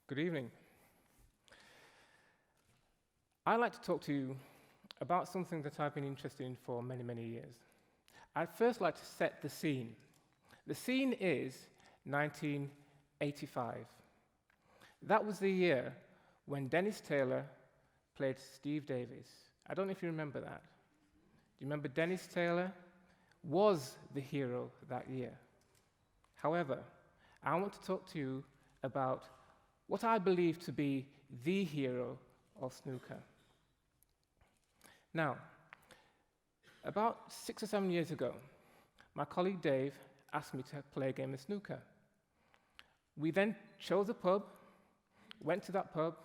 Good evening. I'd like to talk to you about something that I've been interested in for many, many years. I'd first like to set the scene. The scene is 1985. That was the year when Dennis Taylor played Steve Davis. I don't know if you remember that. Do you remember Dennis Taylor was the hero that year? However, I want to talk to you about what I believe to be the hero of snooker. Now, about 6 or 7 years ago, my colleague Dave asked me to play a game of snooker. We then chose a pub, went to that pub,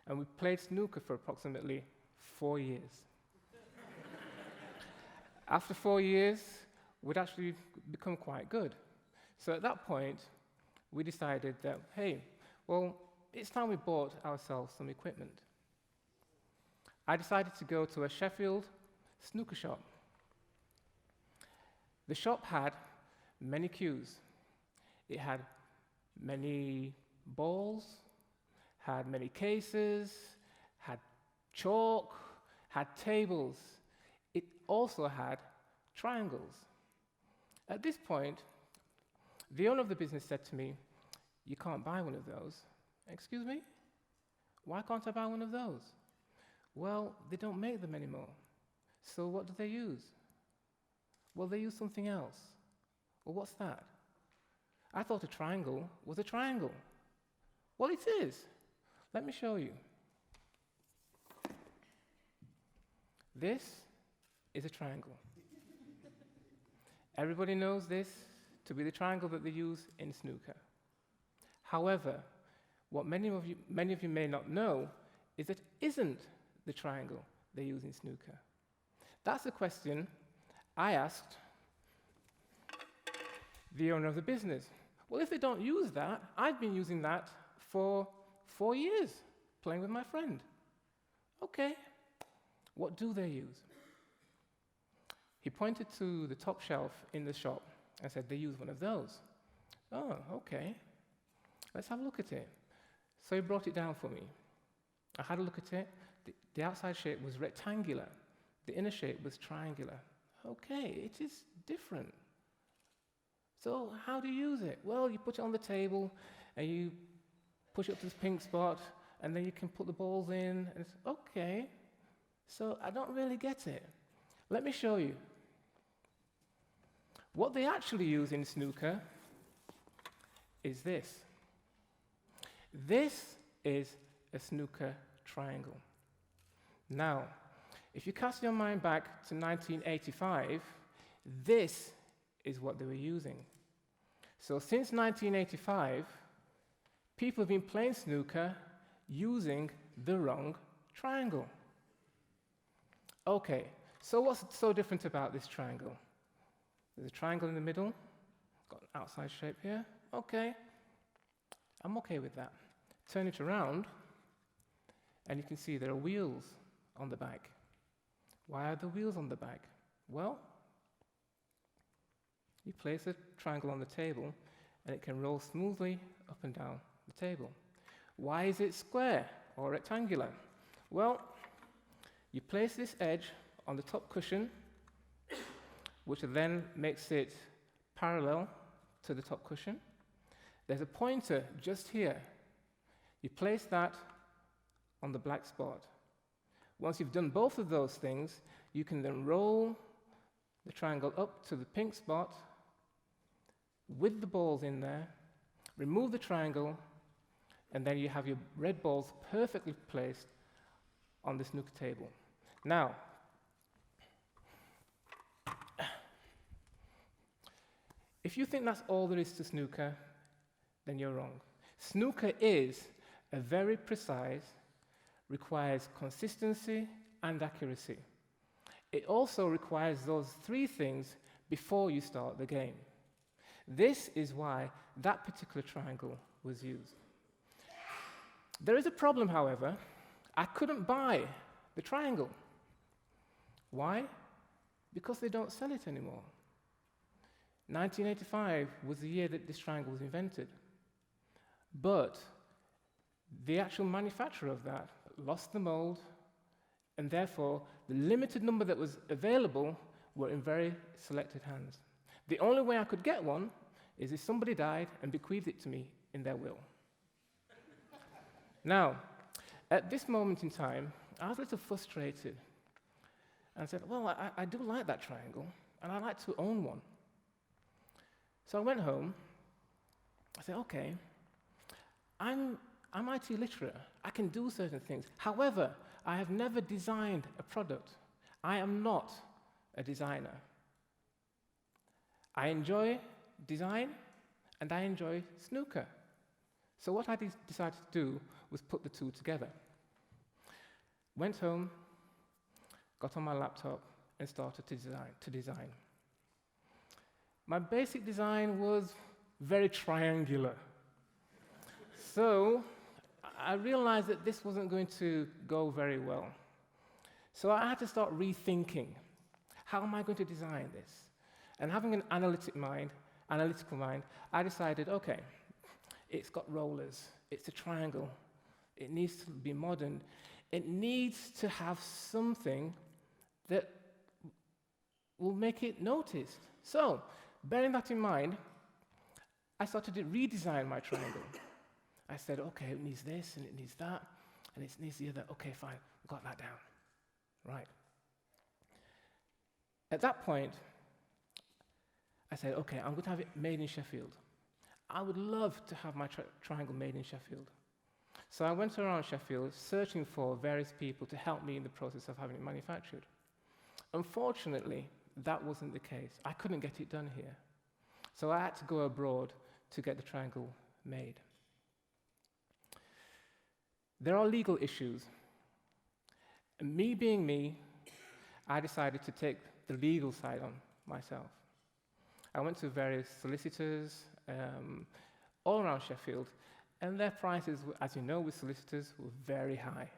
and we played snooker for approximately 4 years. After 4 years, we'd actually become quite good. So at that point, we decided that, hey, well, it's time we bought ourselves some equipment. I decided to go to a Sheffield snooker shop. The shop had many cues. It had many balls, had many cases, had chalk, had tables. It also had triangles. At this point, the owner of the business said to me, "You can't buy one of those." "Excuse me? Why can't I buy one of those?" "Well, they don't make them anymore." "So what do they use?" "Well, they use something else." "Well, what's that?" "I thought a triangle was a triangle." "Well, it is. Let me show you." This is a triangle. Everybody knows this to be the triangle that they use in snooker. However, what many of you may not know is that it isn't the triangle they use in snooker. That's a question I asked the owner of the business. "Well, if they don't use that, I've been using that for 4 years, playing with my friend." "Okay, what do they use?" He pointed to the top shelf in the shop and said, "They use one of those." "Oh, okay. Let's have a look at it." So he brought it down for me. I had a look at it. The outside shape was rectangular. The inner shape was triangular. Okay, it is different. So how do you use it? Well, you put it on the table, and you push it up to this pink spot, and then you can put the balls in. And it's okay. So I don't really get it. Let me show you. What they actually use in snooker is this. This is a snooker triangle. Now, if you cast your mind back to 1985, this is what they were using. So since 1985, people have been playing snooker using the wrong triangle. Okay, so what's so different about this triangle? There's a triangle in the middle, got an outside shape here. Okay, I'm okay with that. Turn it around, and you can see there are wheels on the back. Why are the wheels on the back? Well, you place a triangle on the table, and it can roll smoothly up and down the table. Why is it square or rectangular? Well, you place this edge on the top cushion, which then makes it parallel to the top cushion. There's a pointer just here. You place that on the black spot. Once you've done both of those things, you can then roll the triangle up to the pink spot with the balls in there, remove the triangle, and then you have your red balls perfectly placed on the snooker table. Now, if you think that's all there is to snooker, then you're wrong. Snooker is a very precise, requires consistency and accuracy. It also requires those 3 things before you start the game. This is why that particular triangle was used. There is a problem, however. I couldn't buy the triangle. Why? Because they don't sell it anymore. 1985 was the year that this triangle was invented. But The actual manufacturer of that lost the mold, and therefore the limited number that was available were in very selected hands. The only way I could get one is if somebody died and bequeathed it to me in their will. Now, at this moment in time, I was a little frustrated. And I said, well, I do like that triangle, and I'd like to own one. So I went home. I said, okay, I'm IT literate. I can do certain things. However, I have never designed a product. I am not a designer. I enjoy design, and I enjoy snooker. So what I decided to do was put the two together. Went home, got on my laptop, and started to design. My basic design was very triangular. So I realized that this wasn't going to go very well. So I had to start rethinking, how am I going to design this? And having an analytical mind, I decided, okay, it's got rollers, it's a triangle, it needs to be modern, it needs to have something that will make it noticed. So, bearing that in mind, I started to redesign my triangle. I said, okay, it needs this, and it needs that, and it needs the other. Okay, fine, got that down. Right. At that point, I said, okay, I'm going to have it made in Sheffield. I would love to have my triangle made in Sheffield. So I went around Sheffield searching for various people to help me in the process of having it manufactured. Unfortunately, that wasn't the case. I couldn't get it done here. So I had to go abroad to get the triangle made. There are legal issues. And me being me, I decided to take the legal side on myself. I went to various solicitors all around Sheffield, and their prices, as you know, with solicitors, were very high.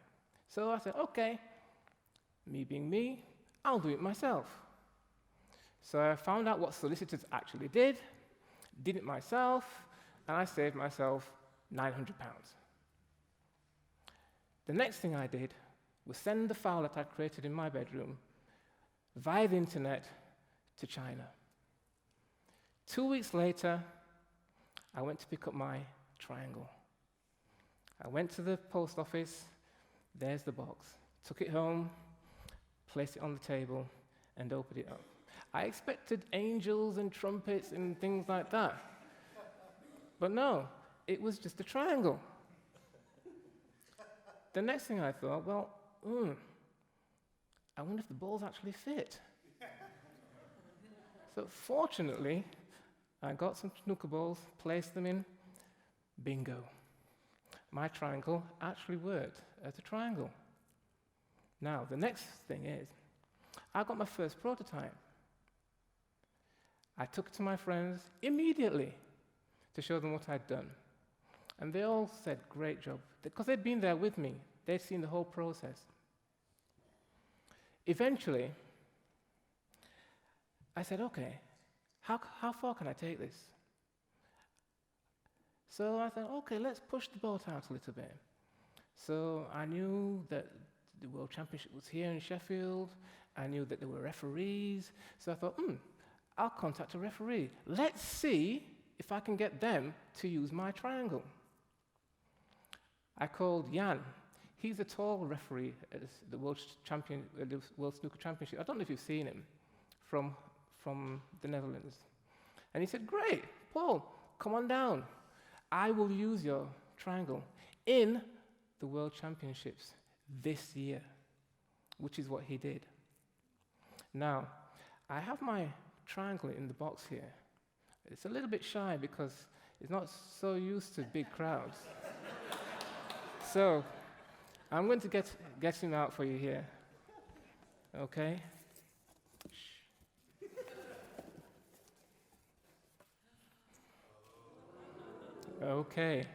So I said, okay, me being me, I'll do it myself. So I found out what solicitors actually did it myself, and I saved myself £900. The next thing I did was send the file that I'd created in my bedroom via the internet to China. 2 weeks later, I went to pick up my triangle. I went to the post office, there's the box. Took it home, placed it on the table, and opened it up. I expected angels and trumpets and things like that. But no, it was just a triangle. The next thing I thought, well, I wonder if the balls actually fit. So fortunately, I got some snooker balls, placed them in, bingo. My triangle actually worked as a triangle. Now, the next thing is, I got my first prototype. I took it to my friends immediately to show them what I'd done. And they all said, great job, because they'd been there with me. They'd seen the whole process. Eventually, I said, okay, how far can I take this? So I thought, okay, let's push the boat out a little bit. So I knew that the World Championship was here in Sheffield. I knew that there were referees. So I thought, I'll contact a referee. Let's see if I can get them to use my triangle. I called Jan. He's a tall referee at the World Snooker Championship. I don't know if you've seen him from the Netherlands. And he said, great, Paul, come on down. I will use your triangle in the World Championships this year, which is what he did. Now, I have my triangle in the box here. It's a little bit shy because it's not so used to big crowds. So, I'm going to get him out for you here. Okay? Okay.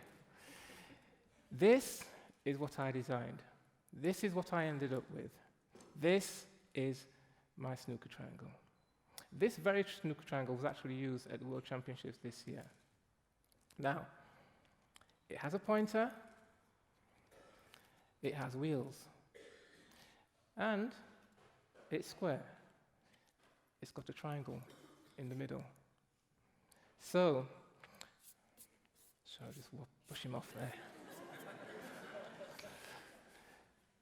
This is what I designed. This is what I ended up with. This is my snooker triangle. This very snooker triangle was actually used at the World Championships this year. Now, it has a pointer, it has wheels. And it's square. It's got a triangle in the middle. So, shall I just push him off there?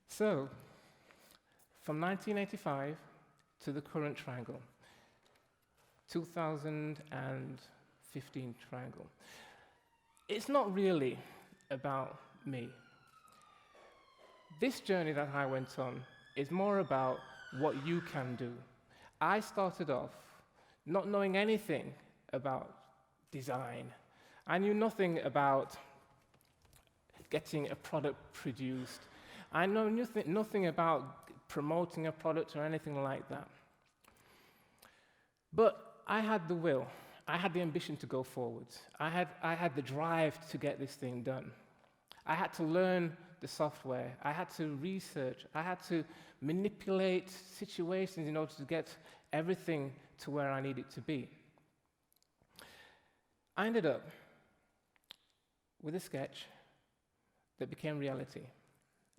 So, from 1985 to the current triangle, 2015 triangle. It's not really about me. This journey that I went on is more about what you can do. I started off not knowing anything about design. I knew nothing about getting a product produced. I know nothing about promoting a product or anything like that. But I had the will. I had the ambition to go forwards. I had the drive to get this thing done. I had to learn the software. I had to research. I had to manipulate situations in order to get everything to where I needed to be. I ended up with a sketch that became reality.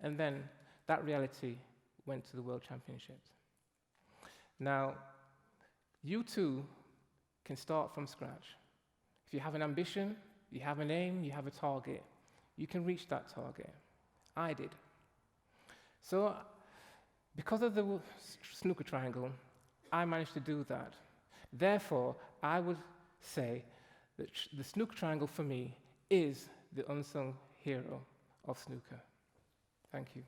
And then that reality went to the World Championships. Now, you too can start from scratch. If you have an ambition, you have an aim, you have a target, you can reach that target. I did. So, because of the snooker triangle, I managed to do that. Therefore, I would say that the snooker triangle for me is the unsung hero of snooker. Thank you.